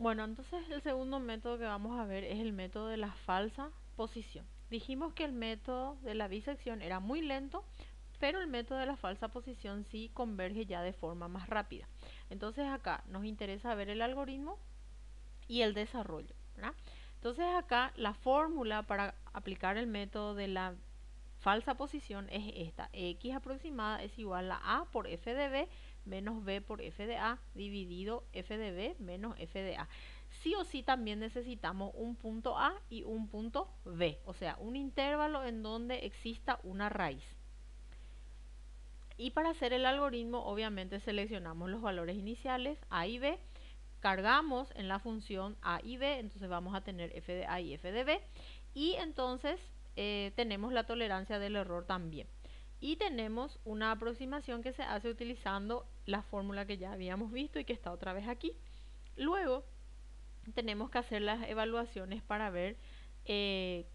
Bueno, entonces el segundo método que vamos a ver es el método de la falsa posición. Dijimos que el método de la bisección era muy lento, pero el método de la falsa posición sí converge ya de forma más rápida. Entonces acá nos interesa ver el algoritmo y el desarrollo, ¿verdad? Entonces acá la fórmula para aplicar el método de la falsa posición es esta: x aproximada es igual a por f de b menos b por f de a dividido f de b menos f de a. Sí o sí también necesitamos un punto a y un punto b, o sea, un intervalo en donde exista una raíz. Y para hacer el algoritmo, obviamente seleccionamos los valores iniciales a y b, cargamos en la función a y b, entonces vamos a tener f de a y f de b, y entonces tenemos la tolerancia del error también. Y tenemos una aproximación que se hace utilizando la fórmula que ya habíamos visto y que está otra vez aquí. Luego tenemos que hacer las evaluaciones para ver qué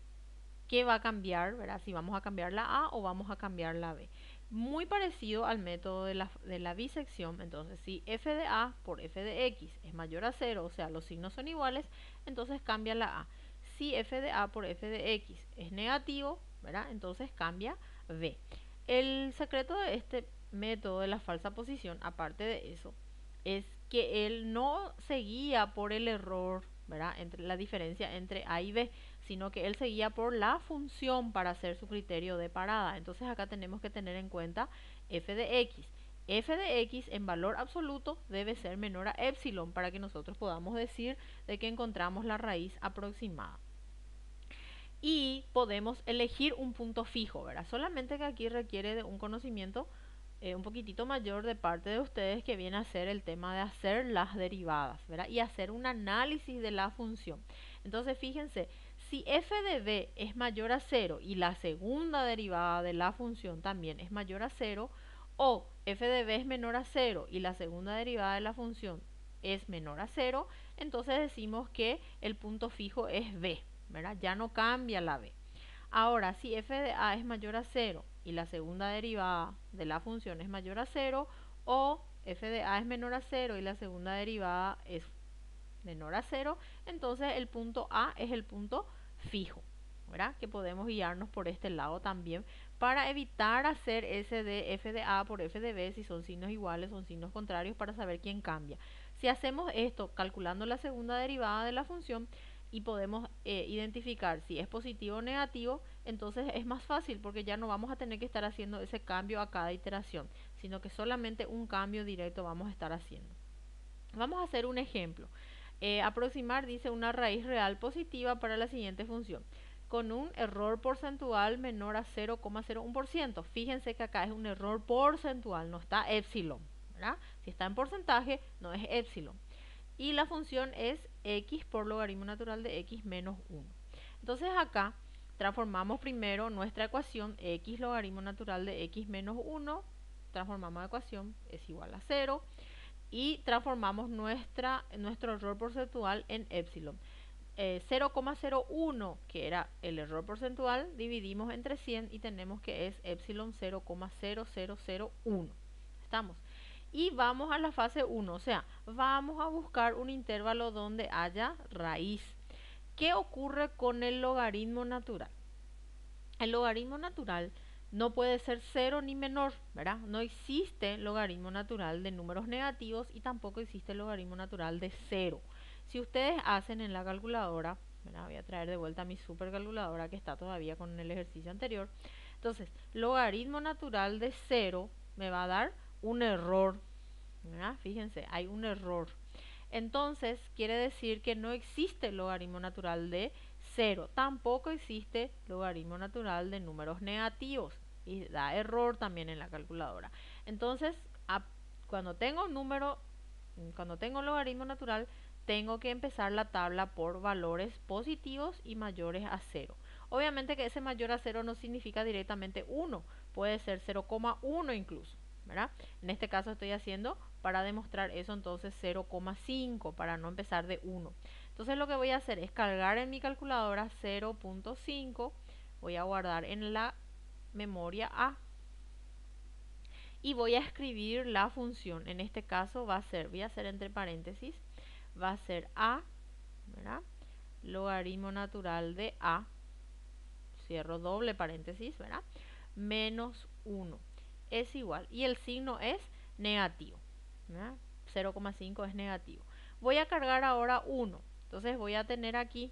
va a cambiar, ¿verdad? Si vamos a cambiar la A o vamos a cambiar la B. Muy parecido al método de la bisección. Entonces, si f de A por f de X es mayor a 0, o sea, los signos son iguales, entonces cambia la A. Si f de A por f de X es negativo, ¿verdad? Entonces cambia B. El secreto de este método de la falsa posición, aparte de eso, es que él no se guía por el error, ¿verdad? Entre la diferencia entre A y B, sino que él se guía por la función para hacer su criterio de parada. Entonces acá tenemos que tener en cuenta f de x. F de x en valor absoluto debe ser menor a epsilon para que nosotros podamos decir de que encontramos la raíz aproximada. Y podemos elegir un punto fijo, ¿verdad? Solamente que aquí requiere de un conocimiento un poquitito mayor de parte de ustedes, que viene a ser el tema de hacer las derivadas, ¿verdad? Y hacer un análisis de la función. Entonces fíjense, si f de b es mayor a 0 y la segunda derivada de la función también es mayor a 0, o f de b es menor a 0 y la segunda derivada de la función es menor a 0, entonces decimos que el punto fijo es b, ¿verdad? Ya no cambia la b. Ahora, si f de a es mayor a 0 y la segunda derivada de la función es mayor a 0, o f de a es menor a 0 y la segunda derivada es menor a 0, entonces el punto A es el punto fijo, ¿verdad? Que podemos guiarnos por este lado también para evitar hacer ese de f de a por f de b si son signos iguales, son signos contrarios, para saber quién cambia. Si hacemos esto calculando la segunda derivada de la función y podemos identificar si es positivo o negativo, entonces es más fácil porque ya no vamos a tener que estar haciendo ese cambio a cada iteración, sino que solamente un cambio directo vamos a estar haciendo. Vamos a hacer un ejemplo. Aproximar dice una raíz real positiva para la siguiente función, con un error porcentual menor a 0,01%. Fíjense que acá es un error porcentual, no está epsilon, ¿verdad? Si está en porcentaje, no es epsilon. Y la función es x por logaritmo natural de x menos 1. Entonces acá transformamos primero nuestra ecuación, x logaritmo natural de x menos 1, transformamos la ecuación, es igual a 0, y transformamos nuestro error porcentual en epsilon. 0,01, que era el error porcentual, dividimos entre 100 y tenemos que es epsilon 0,0001. ¿Estamos? Y vamos a la fase 1, o sea, vamos a buscar un intervalo donde haya raíz. ¿Qué ocurre con el logaritmo natural? El logaritmo natural no puede ser cero ni menor, ¿verdad? No existe logaritmo natural de números negativos y tampoco existe logaritmo natural de cero. Si ustedes hacen en la calculadora, ¿verdad? Voy a traer de vuelta mi supercalculadora que está todavía con el ejercicio anterior. Entonces, logaritmo natural de cero me va a dar un error, ¿verdad? Fíjense, hay un error. Entonces, quiere decir que no existe logaritmo natural de 0. Tampoco existe logaritmo natural de números negativos. Y da error también en la calculadora. Entonces, cuando tengo cuando tengo logaritmo natural, tengo que empezar la tabla por valores positivos y mayores a 0. Obviamente que ese mayor a 0 no significa directamente 1. Puede ser 0,1 incluso, ¿verdad? En este caso estoy haciendo para demostrar eso, entonces 0,5 para no empezar de 1. Entonces lo que voy a hacer es cargar en mi calculadora 0,5, voy a guardar en la memoria A y voy a escribir la función. En este caso voy a hacer entre paréntesis va a ser a, ¿verdad? Logaritmo natural de a, cierro doble paréntesis, ¿verdad? Menos 1 es igual. Y el signo es negativo, ¿verdad? 0,5 es negativo. Voy a cargar ahora 1. Entonces voy a tener aquí,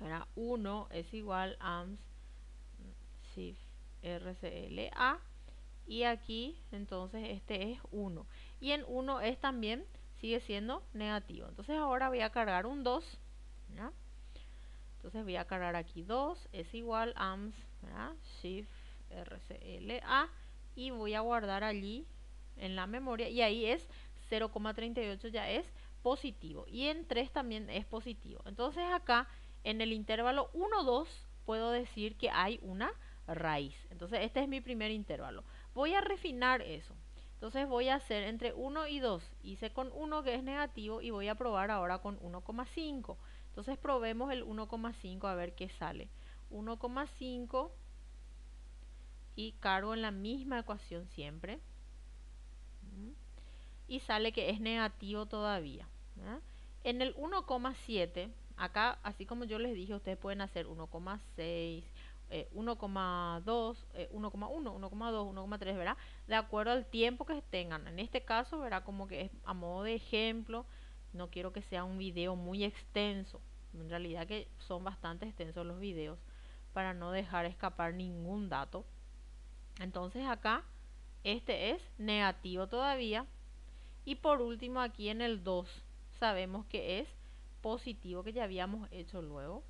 ¿verdad? 1 es igual a shift RCLA. Y aquí, entonces, este es 1. Y en 1 es también, sigue siendo negativo. Entonces ahora voy a cargar un 2, ¿verdad? Entonces voy a cargar aquí 2 es igual a shift RCLA y voy a guardar allí en la memoria y ahí es 0,38 ya es positivo y en 3 también es positivo. Entonces acá en el intervalo 1, 2 puedo decir que hay una raíz. Entonces este es mi primer intervalo. Voy a refinar eso. Entonces voy a hacer entre 1 y 2. Hice con 1 que es negativo y voy a probar ahora con 1,5. Entonces probemos el 1,5 a ver qué sale. 1,5 y cargo en la misma ecuación siempre. Y sale que es negativo todavía, ¿verdad? En el 1,7, acá así como yo les dije, ustedes pueden hacer 1,6, 1,2, 1,1, 1,2, 1,3, ¿verdad? De acuerdo al tiempo que tengan. En este caso, ¿verdad? Como que es a modo de ejemplo, no quiero que sea un video muy extenso. En realidad que son bastante extensos los videos para no dejar escapar ningún dato. Entonces acá, este es negativo todavía. Y por último aquí en el 2 sabemos que es positivo, que ya habíamos hecho luego,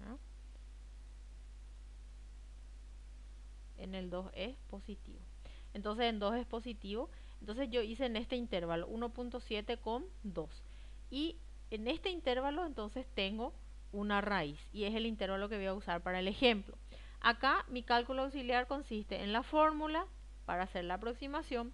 ¿no? En el 2 es positivo. Entonces en 2 es positivo. Entonces yo hice en este intervalo 1,7 con 2. Y en este intervalo entonces tengo una raíz. Y es el intervalo que voy a usar para el ejemplo. Acá mi cálculo auxiliar consiste en la fórmula para hacer la aproximación.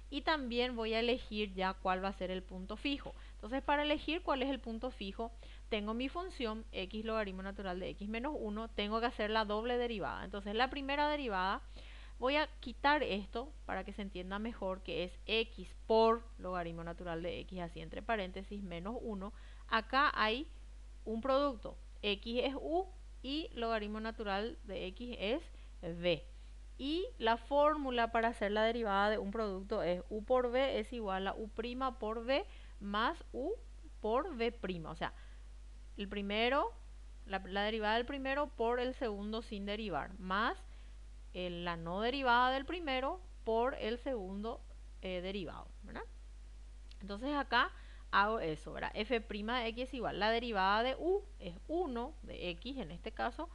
Y también voy a elegir ya cuál va a ser el punto fijo. Entonces para elegir cuál es el punto fijo, tengo mi función x logaritmo natural de x menos 1, tengo que hacer la doble derivada. Entonces la primera derivada, voy a quitar esto para que se entienda mejor que es x por logaritmo natural de x, así entre paréntesis, menos 1. Acá hay un producto, x es u y logaritmo natural de x es v. Y la fórmula para hacer la derivada de un producto es u por v es igual a u' por v más u por v'. O sea, el primero, la derivada del primero por el segundo sin derivar, más la no derivada del primero por el segundo derivado, ¿verdad? Entonces acá hago eso, ¿verdad? F' de x es igual, la derivada de u es 1 de x en este caso,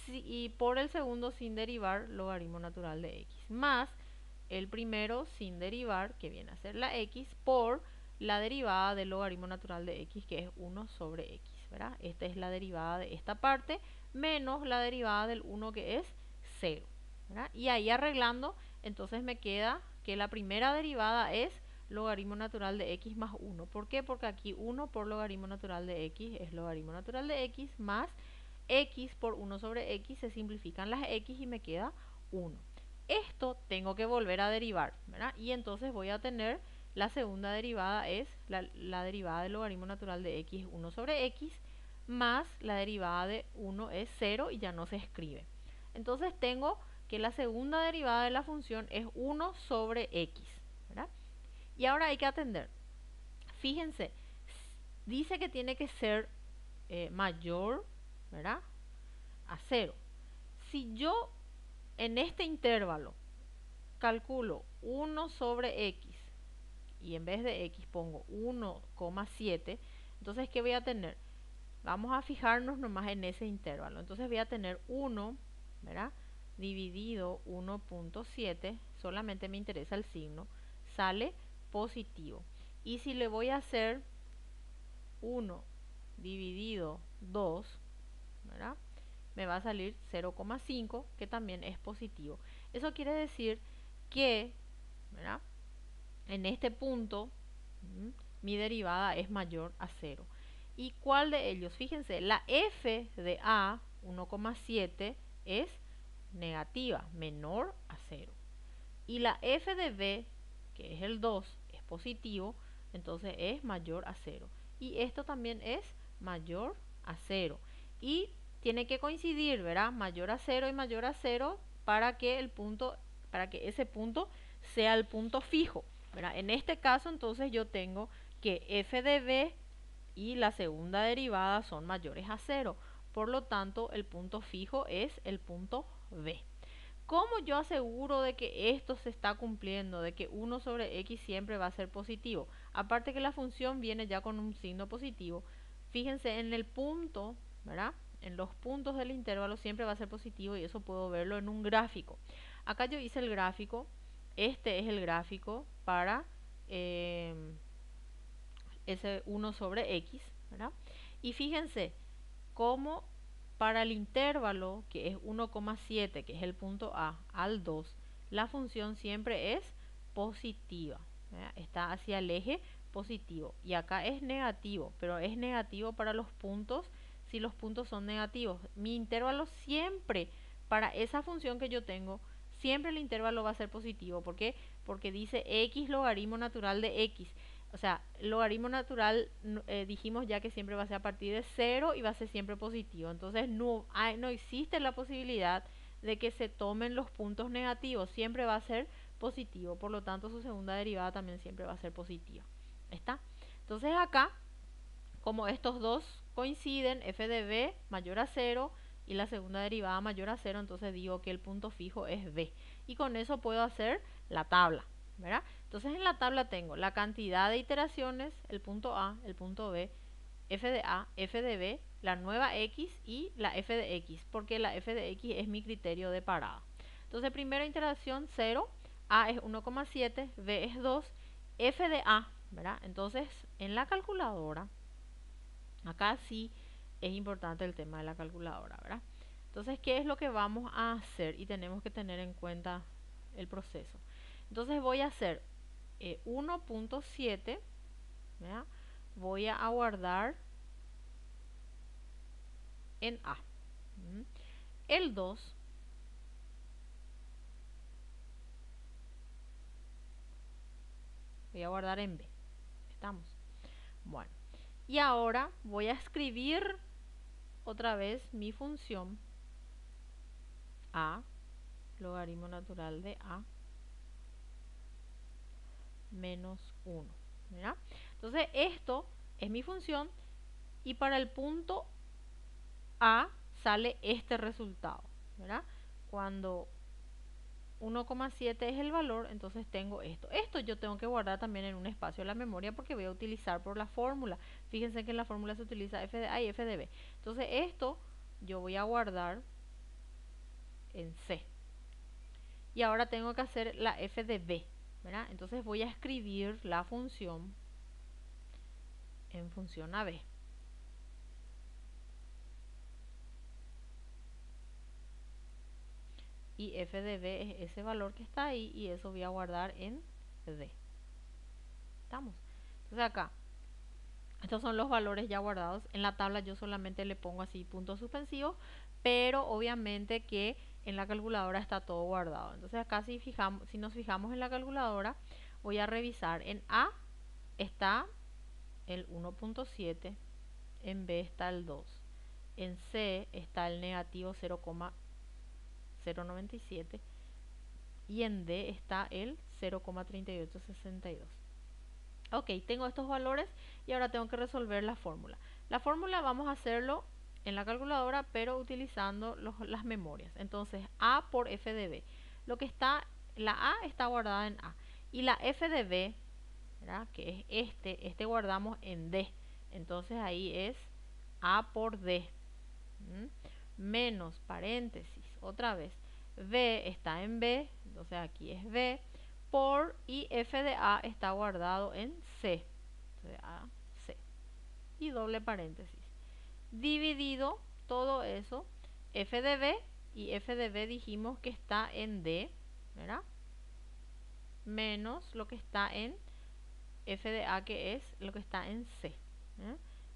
y por el segundo sin derivar, logaritmo natural de x, más el primero sin derivar, que viene a ser la x, por la derivada del logaritmo natural de x, que es 1 sobre x, ¿verdad? Esta es la derivada de esta parte, menos la derivada del 1 que es 0, ¿verdad? Y ahí arreglando, entonces me queda que la primera derivada es logaritmo natural de x más 1. ¿Por qué? Porque aquí 1 por logaritmo natural de x es logaritmo natural de x más x por 1 sobre x, se simplifican las x y me queda 1. Esto tengo que volver a derivar, ¿verdad? Y entonces voy a tener la segunda derivada es la derivada del logaritmo natural de x 1 sobre x más la derivada de 1 es 0 y ya no se escribe. Entonces tengo que la segunda derivada de la función es 1 sobre x, ¿verdad? Y ahora hay que atender. Fíjense, dice que tiene que ser mayor, ¿verdad? A 0. Si yo en este intervalo calculo 1 sobre x y en vez de x pongo 1,7, entonces ¿qué voy a tener? Vamos a fijarnos nomás en ese intervalo. Entonces voy a tener 1, ¿verdad? Dividido 1,7, solamente me interesa el signo, sale positivo. Y si le voy a hacer 1 dividido 2, ¿verdad? Me va a salir 0,5, que también es positivo. Eso quiere decir que, ¿verdad? En este punto, mi derivada es mayor a 0. ¿Y cuál de ellos? Fíjense, la f de a, 1,7, es negativa, menor a 0. Y la f de b, que es el 2, es positivo, entonces es mayor a cero. Y esto también es mayor a cero. Y tiene que coincidir, ¿verdad? Mayor a cero y mayor a cero para que para que ese punto sea el punto fijo, ¿verdad? En este caso, entonces yo tengo que f de b y la segunda derivada son mayores a cero. Por lo tanto, el punto fijo es el punto b. ¿Cómo yo aseguro de que esto se está cumpliendo, de que 1 sobre x siempre va a ser positivo? Aparte que la función viene ya con un signo positivo, fíjense en el punto, ¿verdad? En los puntos del intervalo siempre va a ser positivo y eso puedo verlo en un gráfico. Acá yo hice el gráfico, este es el gráfico para ese 1 sobre x, ¿verdad? Y fíjense cómo para el intervalo, que es 1,7, que es el punto A, al 2, la función siempre es positiva, ¿verdad? Está hacia el eje positivo. Y acá es negativo, pero es negativo para los puntos si los puntos son negativos. Mi intervalo siempre, para esa función que yo tengo, siempre el intervalo va a ser positivo. ¿Por qué? Porque dice x logaritmo natural de x. O sea, logaritmo natural dijimos ya que siempre va a ser a partir de cero y va a ser siempre positivo. Entonces no existe la posibilidad de que se tomen los puntos negativos. Siempre va a ser positivo. Por lo tanto, su segunda derivada también siempre va a ser positiva. ¿Está? Entonces acá, como estos dos coinciden, f de b mayor a cero y la segunda derivada mayor a cero, entonces digo que el punto fijo es b. Y con eso puedo hacer la tabla, ¿verdad? Entonces en la tabla tengo la cantidad de iteraciones, el punto A, el punto B, f de A, f de B, la nueva x y la f de x, porque la f de x es mi criterio de parada. Entonces primera iteración 0, A es 1,7, B es 2, f de A, ¿verdad? Entonces en la calculadora, acá sí es importante el tema de la calculadora, ¿verdad? Entonces, ¿qué es lo que vamos a hacer? Y tenemos que tener en cuenta el proceso. Entonces voy a hacer 1,7, ¿verdad? Voy a guardar en A. El 2 voy a guardar en B. ¿Estamos? Bueno. Y ahora voy a escribir otra vez mi función A, logaritmo natural de A, menos 1. ¿Verdad? Entonces esto es mi función y para el punto A sale este resultado, ¿verdad? Cuando 1,7 es el valor, entonces tengo esto. Esto yo tengo que guardar también en un espacio de la memoria porque voy a utilizar por la fórmula. Fíjense que en la fórmula se utiliza f de A y f de B. Entonces esto yo voy a guardar en C. Y ahora tengo que hacer la f de B, ¿verdad? Entonces voy a escribir la función en función a B. Y f de b es ese valor que está ahí y eso voy a guardar en d. ¿Estamos? Entonces acá, estos son los valores ya guardados. En la tabla yo solamente le pongo así puntos suspensivos, pero obviamente que en la calculadora está todo guardado. Entonces acá si nos fijamos en la calculadora, voy a revisar. En A está el 1,7, en B está el 2, en C está el negativo 0,097 y en D está el 0,3862. Ok, tengo estos valores y ahora tengo que resolver la fórmula. La fórmula vamos a hacerlo en la calculadora, pero utilizando las memorias. Entonces, A por f de b. Lo que está, la A está guardada en A. Y la f de b, ¿verdad? Que es este guardamos en D. Entonces ahí es A por D. Menos paréntesis, otra vez. B está en B, entonces aquí es B, por y f de A está guardado en C. Entonces A, C. Y doble paréntesis. Dividido todo eso, f de B y f de B dijimos que está en D, ¿verdad? Menos lo que está en f de A que es lo que está en C.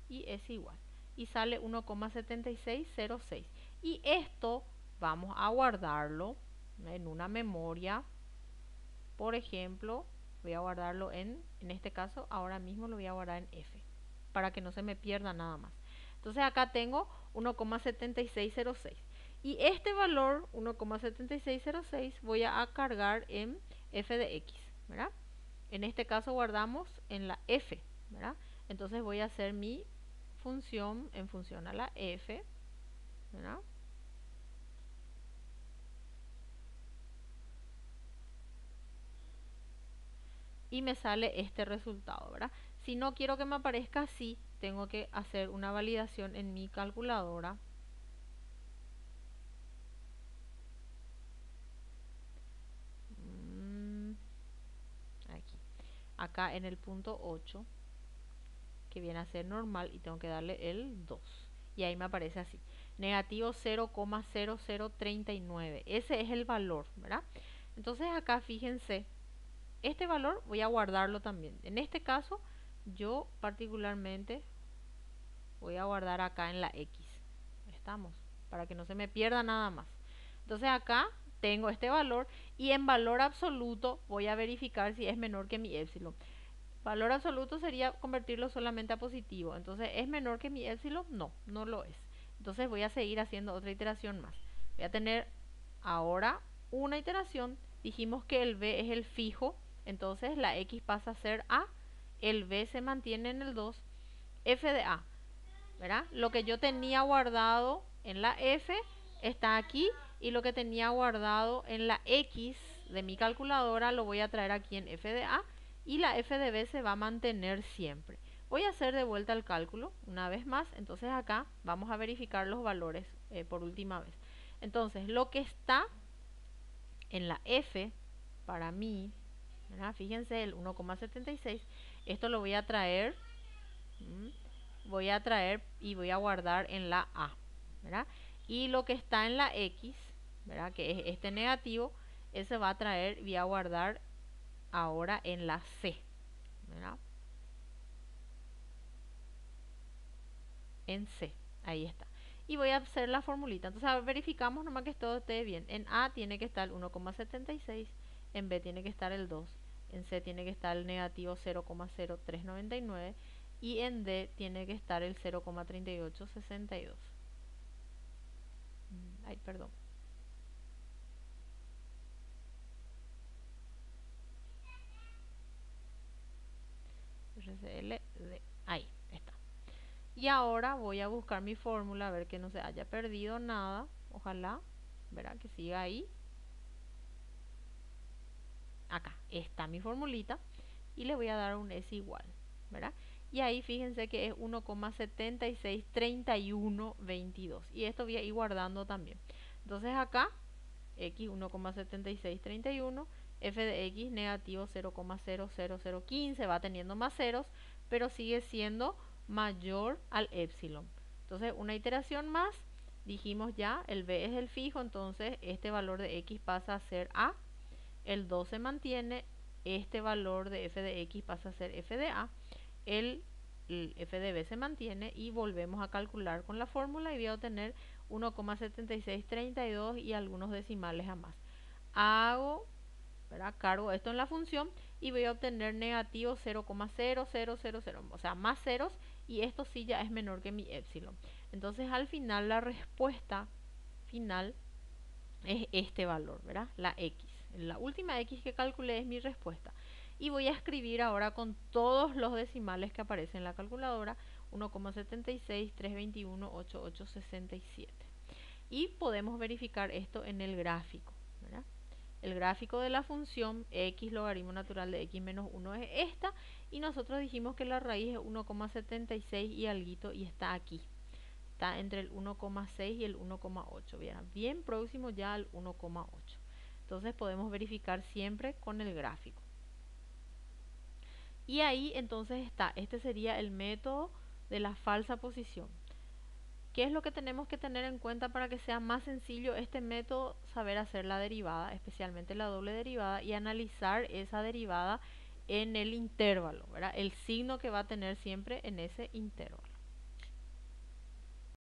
Y es igual. Y sale 1,7606. Y esto vamos a guardarlo en una memoria, por ejemplo, Voy a guardarlo en este caso, ahora mismo lo voy a guardar en F, para que no se me pierda nada más. Entonces acá tengo 1,7606. Y este valor, 1,7606, voy a cargar en f de x, ¿verdad? En este caso guardamos en la f, ¿verdad? Entonces voy a hacer mi función en función a la f, ¿verdad? Y me sale este resultado, ¿verdad? Si no quiero que me aparezca así, tengo que hacer una validación en mi calculadora. Aquí. Acá en el punto 8, que viene a ser normal, y tengo que darle el 2. Y ahí me aparece así, negativo 0,0039. Ese es el valor, ¿verdad? Entonces acá fíjense, este valor voy a guardarlo también. En este caso, yo particularmente voy a guardar acá en la X. Estamos, para que no se me pierda nada más. Entonces acá tengo este valor y en valor absoluto voy a verificar si es menor que mi épsilon. Valor absoluto sería convertirlo solamente a positivo. Entonces, ¿es menor que mi épsilon? No, no lo es. Entonces voy a seguir haciendo otra iteración más. Voy a tener ahora una iteración. Dijimos que el b es el fijo, entonces la x pasa a ser a, el b se mantiene en el 2, f de a, ¿verdad? Lo que yo tenía guardado en la f está aquí y lo que tenía guardado en la x de mi calculadora lo voy a traer aquí en f de a y la f de b se va a mantener siempre. Voy a hacer de vuelta el cálculo una vez más, entonces acá vamos a verificar los valores por última vez. Entonces lo que está en la f para mí, ¿verdad? Fíjense el 1,76, esto lo voy a traer, voy a traer y voy a guardar en la a, ¿verdad? Y lo que está en la x, ¿verdad? Que es este negativo, ese va a traer y voy a guardar ahora en la c, ¿verdad? En C, ahí está. Y voy a hacer la formulita. Entonces verificamos nomás que todo esté bien. En A tiene que estar el 1,76, en B tiene que estar el 2, en C tiene que estar el negativo 0,0399 y en D tiene que estar el 0,3862. Ay, perdón. RCLD. Ahí está. Y ahora voy a buscar mi fórmula, a ver que no se haya perdido nada. Ojalá, verá que siga ahí. Acá está mi formulita y le voy a dar un S igual, ¿verdad? Y ahí fíjense que es 1,763122 y esto voy a ir guardando también. Entonces acá x 1,7631, f de x negativo 0,00015, va teniendo más ceros, pero sigue siendo mayor al épsilon. Entonces una iteración más, dijimos ya, el b es el fijo, entonces este valor de x pasa a ser a, el 2 se mantiene, este valor de f de x pasa a ser f de a, el f de b se mantiene y volvemos a calcular con la fórmula y voy a obtener 1,7632 y algunos decimales a más. Hago, ¿verdad? Cargo esto en la función y voy a obtener negativo 0,0000, o sea, más ceros, y esto sí ya es menor que mi épsilon. Entonces al final la respuesta final es este valor, ¿verdad? La x. La última x que calculé es mi respuesta. Y voy a escribir ahora con todos los decimales que aparecen en la calculadora 1,76, 321, 8867. Y podemos verificar esto en el gráfico, ¿verdad? El gráfico de la función x logaritmo natural de x menos 1 es esta. Y nosotros dijimos que la raíz es 1,76 y alguito y está aquí. Está entre el 1,6 y el 1,8. Bien próximo ya al 1,8. Entonces podemos verificar siempre con el gráfico. Y ahí entonces está, este sería el método de la falsa posición. ¿Qué es lo que tenemos que tener en cuenta para que sea más sencillo este método? Saber hacer la derivada, especialmente la doble derivada, y analizar esa derivada en el intervalo, ¿verdad? El signo que va a tener siempre en ese intervalo.